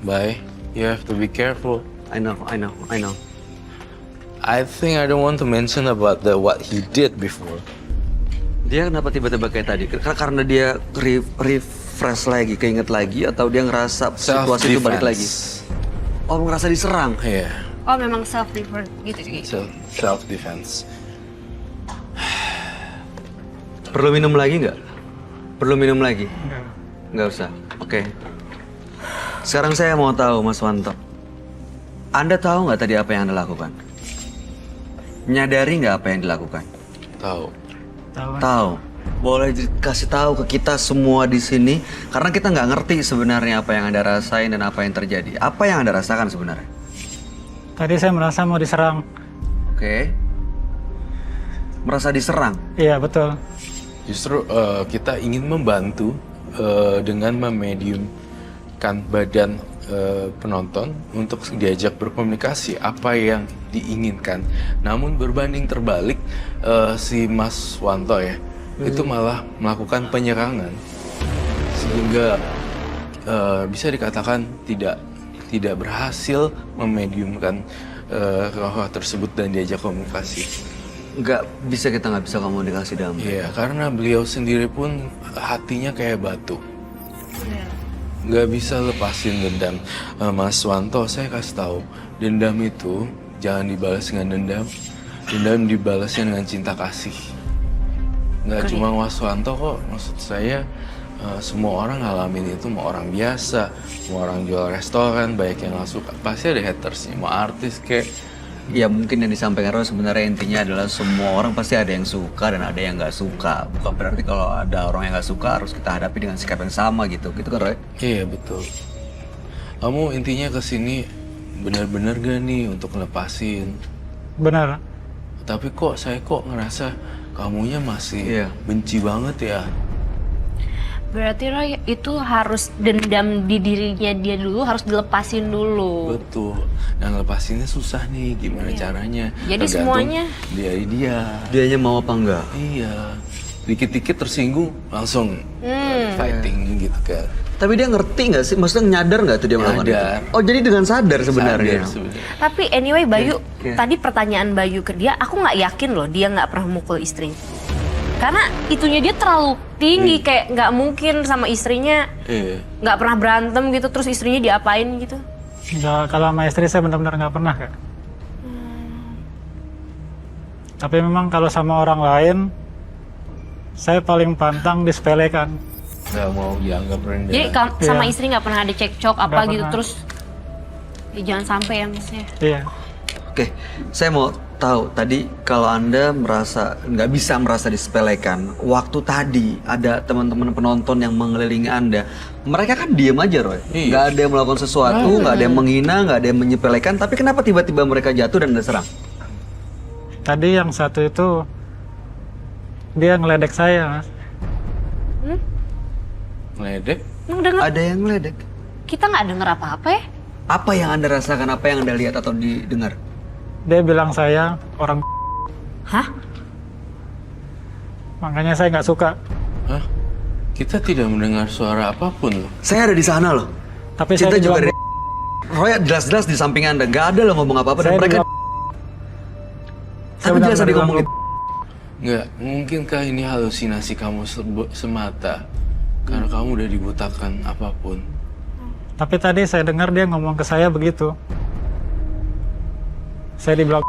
Bye. You have to be careful. I know. I think I don't want to mention about what he did before. Dia kenapa tiba-tiba kayak tadi? Karena dia refresh lagi, keinget lagi, atau dia ngerasa situasi itu balik lagi? Oh, ngerasa diserang? Iya. Oh, memang self-defense gitu. Self-defense. Perlu minum lagi nggak? Perlu minum lagi? Nggak usah. Oke. Sekarang saya mau tahu, Mas Wanto. Anda tahu nggak tadi apa yang Anda lakukan? Menyadari nggak apa yang dilakukan? Tahu. Tahu. Boleh kasih tahu ke kita semua di sini, karena kita nggak ngerti sebenarnya apa yang Anda rasain dan apa yang terjadi. Apa yang Anda rasakan sebenarnya? Tadi saya merasa mau diserang. Oke. Merasa diserang? Iya, betul. Justru kita ingin membantu dengan memediumkan badan penonton untuk diajak berkomunikasi apa yang diinginkan. Namun berbanding terbalik si Mas Wanto ya itu malah melakukan penyerangan sehingga bisa dikatakan tidak berhasil memediumkan roh tersebut dan diajak komunikasi. Nggak bisa komunikasi dalam. Iya, karena beliau sendiri pun hatinya kayak batu. Nggak bisa lepasin dendam. Mas Wanto, saya kasih tahu, dendam itu jangan dibalas dengan dendam. Dendam dibalasnya dengan cinta kasih. Nggak cuma Mas Wanto kok, maksud saya semua orang ngalamin itu, mau orang biasa, mau orang jual restoran, banyak yang nggak suka. Pasti ada hatersnya, mau artis kayak. Ya mungkin yang disampaikan Ros sebenarnya intinya adalah semua orang pasti ada yang suka dan ada yang nggak suka. Bukan berarti kalau ada orang yang nggak suka harus kita hadapi dengan sikap yang sama gitu. Gitu kan Roy? Iya betul. Kamu intinya kesini benar-benar gak nih untuk ngelepasin? Benar. Tapi saya ngerasa kamunya masih benci banget ya. Berarti Roy itu harus dendam di dirinya dia dulu, harus dilepasin dulu. Betul. Nah ngelepasinnya susah nih, gimana caranya? Jadi Tergantung semuanya dia. Dianya mau apa enggak? Iya. Dikit-dikit tersinggung langsung fighting gitu kan. Tapi dia ngerti nggak sih? Maksudnya nyadar nggak tuh dia melakukan itu? Nyadar. Oh jadi dengan sadar sebenarnya. Tapi anyway Bayu, Oke. tadi pertanyaan Bayu ke dia, aku nggak yakin loh dia nggak pernah mukul istrinya. Karena itunya dia terlalu tinggi, kayak nggak mungkin sama istrinya Iya. nggak pernah berantem gitu, terus istrinya diapain gitu. Nggak, kalau sama istri saya benar-benar nggak pernah, Kak. Tapi memang kalau sama orang lain, saya paling pantang disepelekan. Nggak mau dianggap rendah. Jadi sama Iya. istri nggak pernah ada cekcok apa Nggak gitu, pernah. terus ya jangan sampai ya maksudnya. Iya. Oke, saya mau tahu tadi kalau Anda nggak bisa merasa disepelekan, waktu tadi ada teman-teman penonton yang mengelilingi Anda, mereka kan diem aja Roy, Iya. nggak ada yang melakukan sesuatu, nggak ada yang menghina, nggak ada yang menyepelekan, tapi kenapa tiba-tiba mereka jatuh dan Anda serang? Tadi yang satu itu, dia ngeledek saya, Mas. Ngeledek? Emang denger, Ada yang ngeledek. kita nggak denger apa-apa ya? Apa yang Anda rasakan, apa yang Anda lihat atau didengar? Dia bilang saya orang Hah? makanya saya nggak suka. Hah? Kita tidak mendengar suara apapun loh. Saya ada di sana loh. Tapi Kita saya juga dibilang, ada. Roy jelas-jelas di samping Anda, nggak ada loh ngomong apa-apa dan saya mereka. dibilang- Tapi benar-benar jelas tadi bilang ngomongin. Nggak, mungkinkah ini halusinasi kamu semata? Karena kamu udah dibutakan apapun. Tapi tadi saya dengar dia ngomong ke saya begitu. Saya dibilang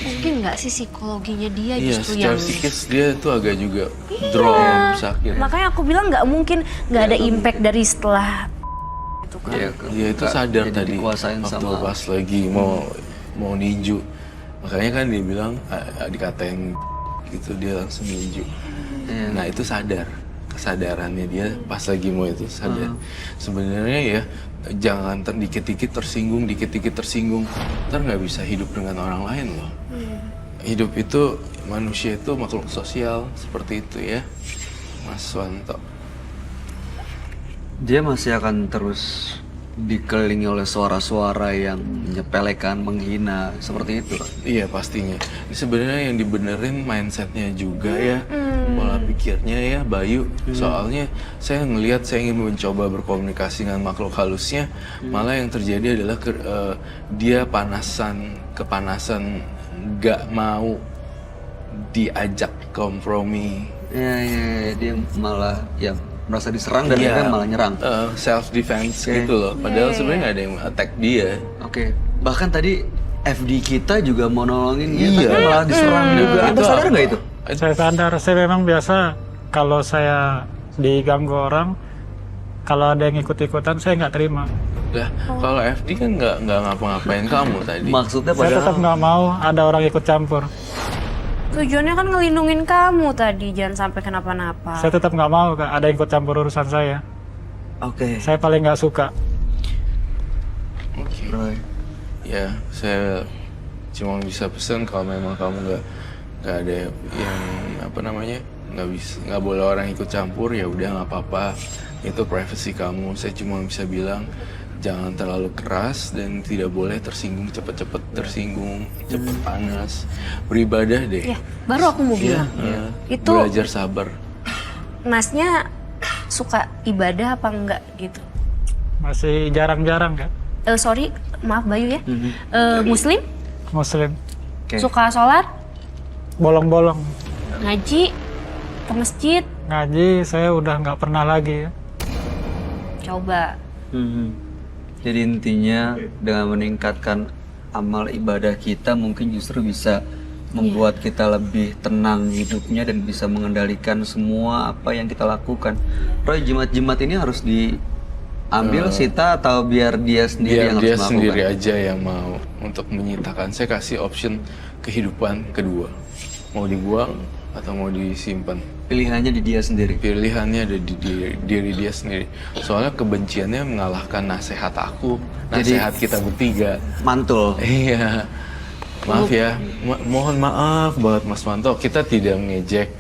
Mungkin nggak sih psikologinya dia Iya, justru secara yang... psikis dia tuh agak juga drop, sakit. Makanya aku bilang nggak mungkin nggak ada impact dari setelah itu kan. Iya, Dia itu sadar jadi tadi dikuasain waktu sama. pas lagi mau ninju. Makanya kan dia bilang dikatain gitu, dia langsung ninju. Iya. Nah itu sadar, kesadarannya dia pas lagi mau itu sadar. Sebenarnya ya jangan dikit-dikit tersinggung, ntar nggak bisa hidup dengan orang lain loh. Hidup itu, manusia itu makhluk sosial seperti itu ya, Mas Wanto. Dia masih akan terus dikelilingi oleh suara-suara yang menyepelekan, menghina, seperti itu. Iya pastinya. Sebenarnya yang dibenerin mindsetnya juga ya. pola pikirnya ya Bayu. Soalnya saya ngelihat saya ingin mencoba berkomunikasi dengan makhluk halusnya, malah yang terjadi adalah dia kepanasan, nggak mau diajak kompromi. Ya, dia malah ya merasa diserang dan dia malah nyerang. Self defense gitu loh. Padahal sebenarnya nggak ada yang attack dia. Oke. Bahkan tadi FD kita juga mau nolongin dia, tapi malah diserang juga. Anda sadar nggak itu? Saya sadar, saya memang biasa kalau saya diganggu orang, kalau ada yang ikut-ikutan saya nggak terima. Lah, kalau FD kan nggak ngapa-ngapain kamu tadi. Maksudnya Saya tetap padahal nggak mau ada orang ikut campur. Tujuannya kan ngelindungin kamu tadi, jangan sampai kenapa-napa. Saya tetap nggak mau Kak, ada yang ikut campur urusan saya. Oke. Saya paling nggak suka. Oke. Roy. Ya, saya cuma bisa pesan kalau memang kamu nggak ada yang nggak boleh orang ikut campur, ya udah nggak apa-apa, itu privasi kamu. Saya cuma bisa bilang jangan terlalu keras dan tidak boleh cepet panas, beribadah deh. Ya, baru aku mau bilang. Itu belajar sabar. Masnya suka ibadah apa enggak gitu? Masih jarang-jarang Kak. Sorry, maaf Bayu ya. Muslim? Muslim. Oke. Suka sholat? Bolong-bolong. Ngaji? Ke masjid? Ngaji saya udah nggak pernah lagi ya. Coba. Jadi intinya dengan meningkatkan amal ibadah kita mungkin justru bisa membuat kita lebih tenang hidupnya dan bisa mengendalikan semua apa yang kita lakukan. Roy, jimat-jimat ini harus diambil sita atau biar dia sendiri yang Biar dia harus melakukan? sendiri aja yang mau untuk menyitakan. Saya kasih option kehidupan kedua, mau dibuang atau mau disimpan. Pilihannya di dia sendiri. Pilihannya ada di diri dia sendiri. Soalnya kebenciannya mengalahkan nasihat aku, nasihat kita bertiga. Mantul. Iya. Maaf ya, mohon maaf banget Mas Wanto. Kita tidak mengejek,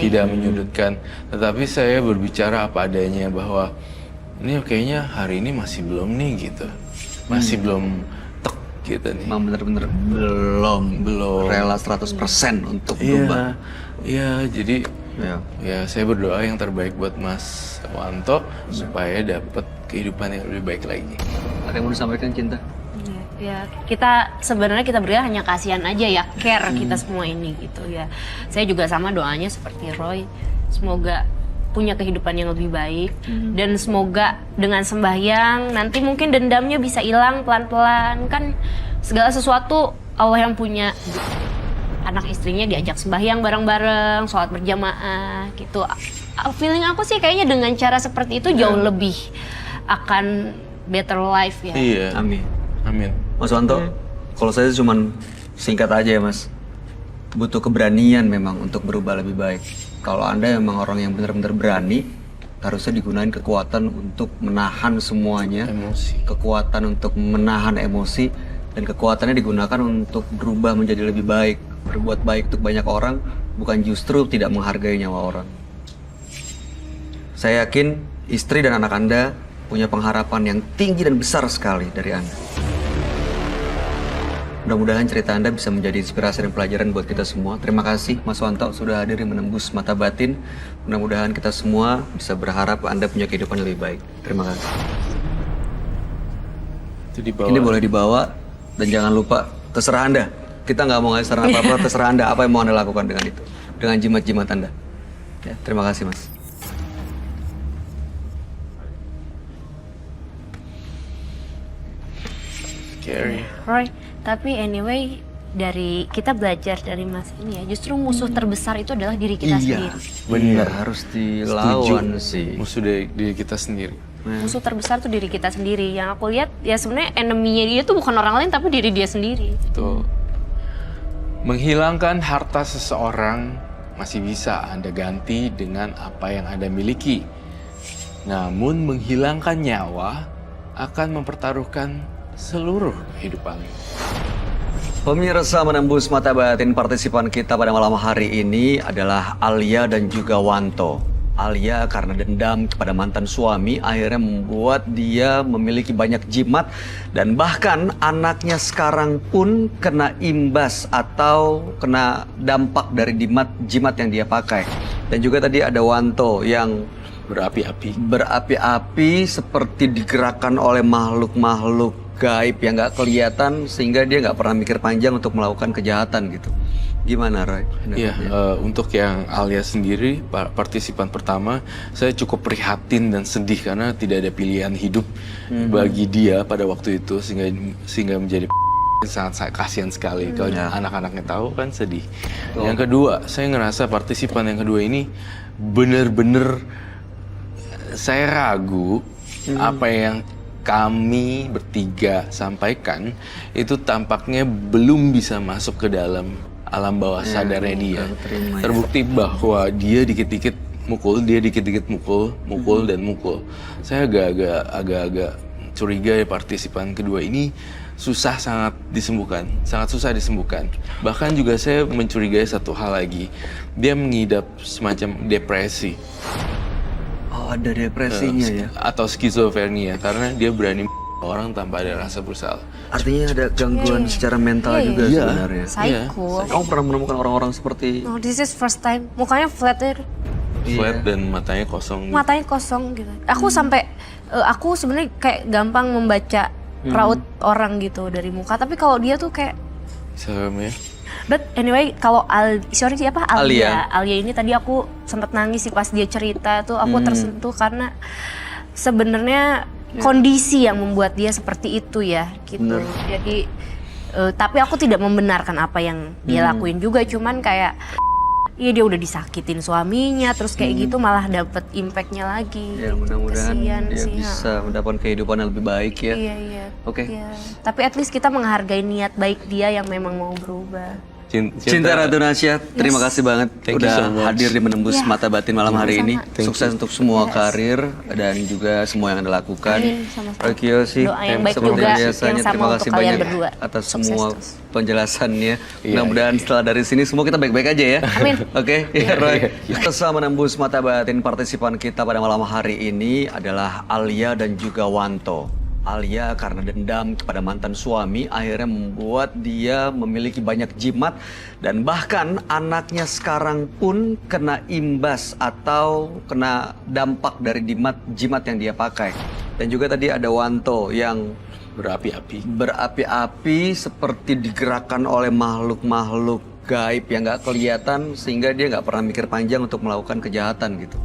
tidak menyudutkan. Tetapi saya berbicara apa adanya bahwa ini kayaknya hari ini masih belum nih gitu. Masih belum tek gitu nih. Memang bener-bener belum rela 100% untuk berubah. Iya, jadi Ya. Iya. ya saya berdoa yang terbaik buat Mas Wanto supaya dapat kehidupan yang lebih baik lagi. Ada yang mau disampaikan, Cinta? Ya, kita sebenarnya kita berdua hanya kasihan aja ya, care kita semua ini gitu ya. Saya juga sama doanya seperti Roy, semoga punya kehidupan yang lebih baik dan semoga dengan sembahyang nanti mungkin dendamnya bisa hilang pelan-pelan. Kan segala sesuatu Allah yang punya. Anak istrinya diajak sembahyang bareng-bareng, sholat berjamaah gitu. Feeling aku sih kayaknya dengan cara seperti itu jauh lebih akan better life ya. Iya. Amin. Amin. Mas Wanto, kalau saya cuman singkat aja ya Mas. Butuh keberanian memang untuk berubah lebih baik. Kalau Anda memang orang yang benar-benar berani, harusnya digunain kekuatan untuk menahan semuanya. Emosi. Kekuatan untuk menahan emosi. Dan kekuatannya digunakan untuk berubah menjadi lebih baik. Berbuat baik untuk banyak orang, bukan justru tidak menghargai nyawa orang. Saya yakin istri dan anak Anda punya pengharapan yang tinggi dan besar sekali dari Anda. Mudah-mudahan cerita Anda bisa menjadi inspirasi dan pelajaran buat kita semua. Terima kasih Mas Wanto sudah hadir menembus mata batin. Mudah-mudahan kita semua bisa berharap Anda punya kehidupan yang lebih baik. Terima kasih. Itu dibawa. Ini boleh dibawa dan jangan lupa terserah Anda. Kita nggak mau ngasih saran apa-apa, terserah Anda apa yang mau Anda lakukan dengan itu. Dengan jimat-jimat Anda. Ya, terima kasih Mas. Scary. Roy, tapi anyway dari kita belajar dari Mas ini ya, justru musuh terbesar itu adalah diri kita sendiri. Benar, harus dilawan sih. Musuh dari diri kita sendiri. Musuh terbesar tuh diri kita sendiri. Yang aku lihat ya sebenarnya enemy-nya dia tuh bukan orang lain tapi diri dia sendiri. Tuh. Menghilangkan harta seseorang masih bisa Anda ganti dengan apa yang Anda miliki. Namun menghilangkan nyawa akan mempertaruhkan seluruh kehidupan. Pemirsa menembus mata batin partisipan kita pada malam hari ini adalah Alia dan juga Wanto. Alia karena dendam kepada mantan suami akhirnya membuat dia memiliki banyak jimat dan bahkan anaknya sekarang pun kena imbas atau kena dampak dari jimat yang dia pakai. Dan juga tadi ada Wanto yang berapi-api seperti digerakkan oleh makhluk-makhluk gaib yang nggak kelihatan sehingga dia nggak pernah mikir panjang untuk melakukan kejahatan gitu. Gimana Roy? Iya, untuk yang Alia sendiri, partisipan pertama, saya cukup prihatin dan sedih karena tidak ada pilihan hidup bagi dia pada waktu itu sehingga menjadi sangat kasihan sekali. Kalau anak-anaknya tahu kan sedih. Yang kedua, saya ngerasa partisipan yang kedua ini benar-benar saya ragu apa yang kami bertiga sampaikan itu tampaknya belum bisa masuk ke dalam alam bawah sadarnya dia. Terbukti bahwa dia dikit-dikit mukul, mukul dan mukul. Saya agak-agak curiga ya partisipan kedua ini sangat susah disembuhkan. Bahkan juga saya mencurigai satu hal lagi, dia mengidap semacam depresi. Oh, ada depresinya ya? Atau skizofrenia karena dia berani orang tanpa ada rasa bersalah. Artinya ada gangguan secara mental juga sebenarnya. Psycho. Kamu pernah menemukan orang-orang seperti... No, this is first time. Mukanya flat Dan matanya kosong. Matanya kosong gitu. Aku sampai aku sebenarnya kayak gampang membaca raut orang gitu dari muka. Tapi kalau dia tuh kayak serem ya. But anyway, kalau siapa Alia. Alia ini tadi aku sempat nangis sih pas dia cerita tuh aku tersentuh karena sebenarnya kondisi yang membuat dia seperti itu ya gitu. Jadi tapi aku tidak membenarkan apa yang dia lakuin juga, cuman kayak iya dia udah disakitin suaminya terus kayak gitu malah dapet impactnya lagi. Ya mudah-mudahan Kesian dia sih, bisa mendapatkan kehidupan yang lebih baik ya. Iya. Oke. Iya. Tapi at least kita menghargai niat baik dia yang memang mau berubah. Cinta Ratu Nasya, terima kasih banget Thank you so udah much. hadir di Menembus Mata Batin malam hari ini. Sama-sama. Sukses untuk semua karir dan juga semua yang Anda lakukan. Amin, sama-sama. Roy Kiyoshi, Doa yang baik seperti juga biasanya, yang sama terima untuk kasih kalian banyak berdua. atas Sukses semua terus. penjelasannya. Mudah-mudahan setelah dari sini semua kita baik-baik aja ya. Amin. Oke, ya Roy. Setelah Menembus Mata Batin, partisipan kita pada malam hari ini adalah Alia dan juga Wanto. Alia karena dendam kepada mantan suami akhirnya membuat dia memiliki banyak jimat dan bahkan anaknya sekarang pun kena imbas atau kena dampak dari jimat yang dia pakai. Dan juga tadi ada Wanto yang berapi-api seperti digerakkan oleh makhluk-makhluk gaib yang nggak kelihatan sehingga dia nggak pernah mikir panjang untuk melakukan kejahatan gitu.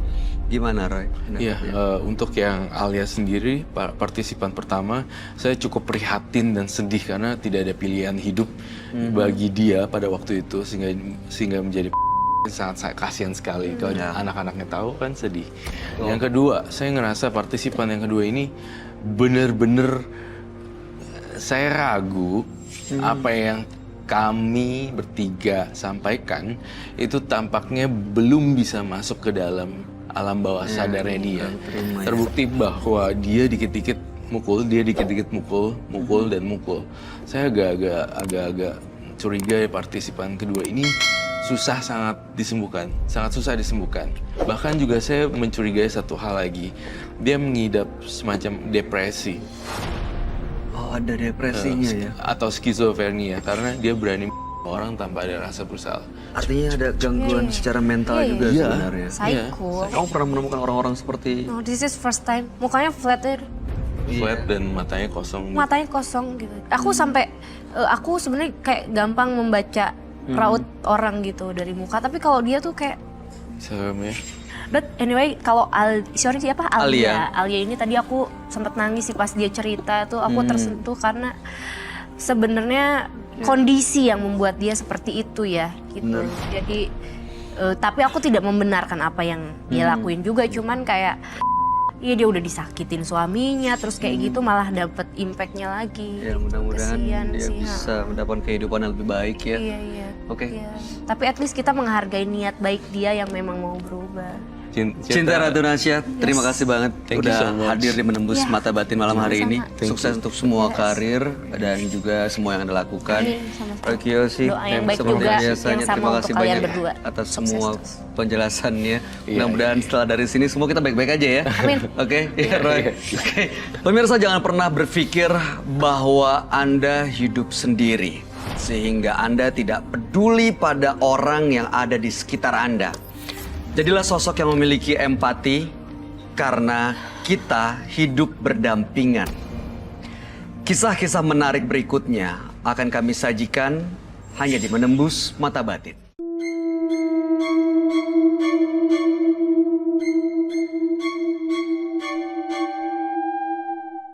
Gimana Roy? Iya, untuk yang Alia sendiri, partisipan pertama, saya cukup prihatin dan sedih karena tidak ada pilihan hidup bagi dia pada waktu itu sehingga menjadi sangat kasihan sekali. Kalau anak-anaknya tahu kan sedih. Yang kedua, saya ngerasa partisipan yang kedua ini benar-benar saya ragu apa yang kami bertiga sampaikan itu tampaknya belum bisa masuk ke dalam alam bawah sadarnya dia. Terbukti bahwa dia dikit-dikit mukul, mukul dan mukul. Saya agak curiga ya partisipan kedua ini sangat susah disembuhkan. Bahkan juga saya mencurigai satu hal lagi, dia mengidap semacam depresi. Oh, ada depresinya ya? Atau skizofrenia karena dia berani orang tanpa ada rasa bersalah. Artinya ada gangguan secara mental juga sebenarnya. Psycho. Kamu pernah menemukan orang-orang seperti... No, this is first time. Mukanya flat Dan matanya kosong. Matanya kosong gitu. Aku sampai aku sebenarnya kayak gampang membaca raut orang gitu dari muka. Tapi kalau dia tuh kayak serem ya. But anyway, kalau siapa Alia. Alia ini tadi aku sempat nangis sih pas dia cerita tuh aku tersentuh karena sebenarnya kondisi yang membuat dia seperti itu ya gitu. Jadi tapi aku tidak membenarkan apa yang dia lakuin juga, cuman kayak iya dia udah disakitin suaminya terus kayak gitu malah dapet impactnya lagi. Ya mudah-mudahan Kesian dia sih, bisa mendapatkan kehidupan yang lebih baik ya. Iya. Oke. Iya. Tapi at least kita menghargai niat baik dia yang memang mau berubah. Cinta Ratu Nasya, terima kasih banget Thank you udah so much. hadir di Menembus Mata Batin malam hari ini. Sama-sama. Sukses untuk semua karir dan juga semua yang Anda lakukan. Amin, sama-sama. Roy Kiyoshi, Doa yang baik seperti juga biasanya, yang sama terima untuk kasih kalian banyak berdua. atas Sukses semua terus. penjelasannya. Mudah-mudahan setelah dari sini semua kita baik-baik aja ya. Amin. Oke, ya Roy. Oke. Pemirsa jangan pernah berpikir bahwa Anda hidup sendiri sehingga Anda tidak peduli pada orang yang ada di sekitar Anda. Jadilah sosok yang memiliki empati karena kita hidup berdampingan. Kisah-kisah menarik berikutnya akan kami sajikan hanya di Menembus Mata Batin.